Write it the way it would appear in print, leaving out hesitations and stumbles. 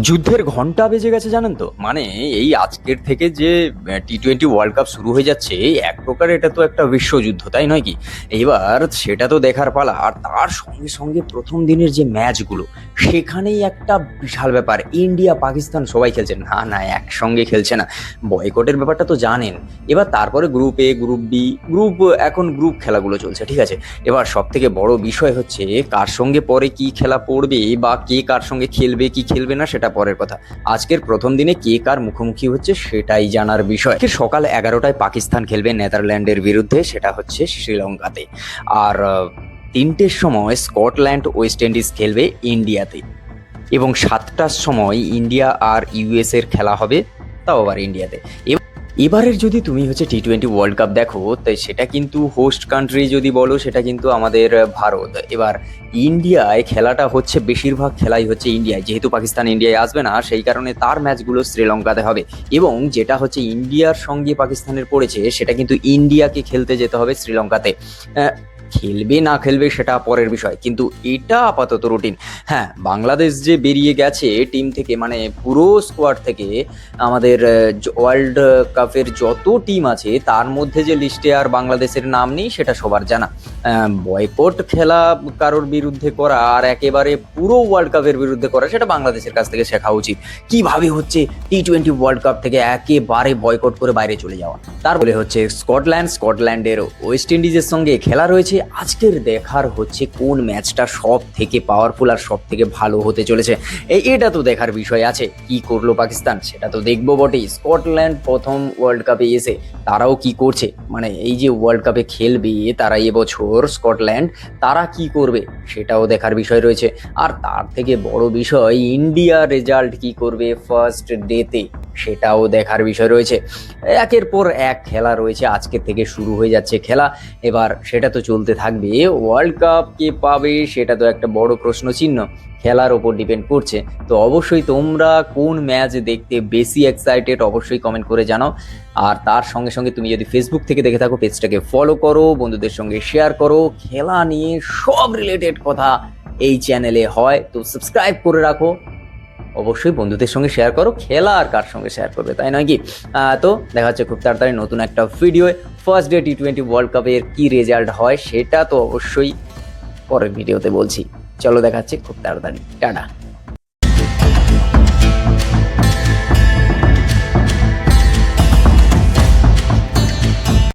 যুদ্ধের ঘন্টা বেজে গেছে জানেন তো, মানে এই আজকের থেকে যে টি-20 ওয়ার্ল্ড কাপ শুরু হয়ে যাচ্ছে, এক প্রকার এটা তো একটা বিশ্বযুদ্ধ, তাই নয় কি? এবার সেটা তো দেখার পালা। আর তার সঙ্গে সঙ্গে প্রথম দিনের যে ম্যাচগুলো, সেখানেই একটা বিশাল ব্যাপার, ইন্ডিয়া পাকিস্তান সবাই খেলছে না না, একসঙ্গে খেলছে না। বয়কটের ব্যাপারটা তো জানেন। এবার তারপরে গ্রুপ এ, গ্রুপ বি, এখন গ্রুপ খেলাগুলো চলছে, ঠিক আছে। এবার সব থেকে বড় বিষয় হচ্ছে কার সঙ্গে পরে কি খেলা পড়বে, বা কে কার সঙ্গে খেলবে কি খেলবে না সেটা পরের কথা। আজকের প্রথম দিনে কে কার মুখোমুখি হচ্ছে সেটাই জানার বিষয়। সকাল 11টায় পাকিস্তান খেলবে নেদারল্যান্ডের বিরুদ্ধে, সেটা হচ্ছে শ্রীলঙ্কাতে। আর 3টের সময় স্কটল্যান্ড ওয়েস্ট ইন্ডিজ খেলবে ইন্ডিয়াতে। এবং 7টার সময় ইন্ডিয়া আর ইউএস এর খেলা হবে, তাও আবার ইন্ডিয়াতে। এবারের যদি তুমি হচ্ছে টি-20 ওয়ার্ল্ড কাপ দেখো, তাই সেটা কিন্তু হোস্ট কান্ট্রি যদি বলো, সেটা কিন্তু আমাদের ভারত। এবার ইন্ডিয়ায় খেলাটা হচ্ছে, বেশিরভাগ খেলাই হচ্ছে ইন্ডিয়ায়, যেহেতু পাকিস্তান ইন্ডিয়ায় আসবে না, সেই কারণে তার ম্যাচগুলো শ্রীলঙ্কাতে হবে। এবং যেটা হচ্ছে ইন্ডিয়ার সঙ্গে পাকিস্তানের পড়েছে, সেটা কিন্তু ইন্ডিয়াকে খেলতে যেতে হবে শ্রীলঙ্কাতে। খেলবে না খেলবে সেটা পরের বিষয়, কিন্তু এটা আপাতত রুটিন। হ্যাঁ, বাংলাদেশ যে বেরিয়ে গেছে টিম থেকে, মানে পুরো স্কোয়াড থেকে, আমাদের ওয়ার্ল্ড কাপের যত টিম আছে তার মধ্যে যে লিস্টে আর বাংলাদেশের নাম নেই সেটা সবার জানা। বয়কট খেলা কারোর বিরুদ্ধে করা আর একেবারে পুরো ওয়ার্ল্ড কাপের বিরুদ্ধে করা, সেটা বাংলাদেশের কাছ থেকে শেখা উচিত। কিভাবে হচ্ছে টি-20 ওয়ার্ল্ড কাপ থেকে একেবারে বয়কট করে বাইরে চলে যাওয়া। তার বলে হচ্ছে স্কটল্যান্ডের ওয়েস্ট ইন্ডিজের সঙ্গে খেলা রয়েছে। আজকের দেখার হচ্ছে কোন ম্যাচটা সব থেকে পাওয়ারফুল আর সব থেকে ভালো হতে চলেছে। এটা তো দেখার বিষয় আছে। কি করলো পাকিস্তান সেটা তো দেখবো বটেই। স্কটল্যান্ড প্রথম ওয়ার্ল্ড কাপে এসে তারাও কি করছে, মানে এই যে ওয়ার্ল্ড কাপে খেলবে তারা এবছর, স্কটল্যান্ড, তারা কি করবে সেটাও দেখার বিষয় রয়েছে। আর তার থেকে বড় বিষয়, ইন্ডিয়া রেজাল্ট কি করবে ফার্স্ট ডেতে, সেটাও দেখার বিষয় রয়েছে। একের পর এক খেলা রয়েছে, আজকের থেকে শুরু হয়ে যাচ্ছে খেলা। এবার সেটা তো চলতে থাকবে। ওয়ার্ল্ড কাপ কে পাবে সেটা তো একটা বড় প্রশ্ন চিহ্ন, খেলার ওপর ডিপেন্ড করছে। তো অবশ্যই তোমরা কোন ম্যাচ দেখতে বেশি এক্সাইটেড অবশ্যই কমেন্ট করে জানাও। আর তার সঙ্গে সঙ্গে তুমি যদি ফেসবুক থেকে দেখে থাকো, পেজটাকে ফলো করো, বন্ধুদের সঙ্গে শেয়ার করো। খেলা নিয়ে সব রিলেটেড কথা এই চ্যানেলে হয়, তো সাবস্ক্রাইব করে রাখো। অবশ্যই বন্ধুদের সঙ্গে শেয়ার করো। খেলা আর কার সঙ্গে শেয়ার করবে, তাই নয় কি? তো দেখা হচ্ছে খুব তাড়াতাড়ি নতুন একটা ভিডিও। ফার্স্ট ডে টি-20 ওয়ার্ল্ড কাপের কি রেজাল্ট হয় সেটা তো অবশ্যই পরের ভিডিওতে বলছি। চলো, দেখাচ্ছি খুব তাড়াতাড়ি। টাটা।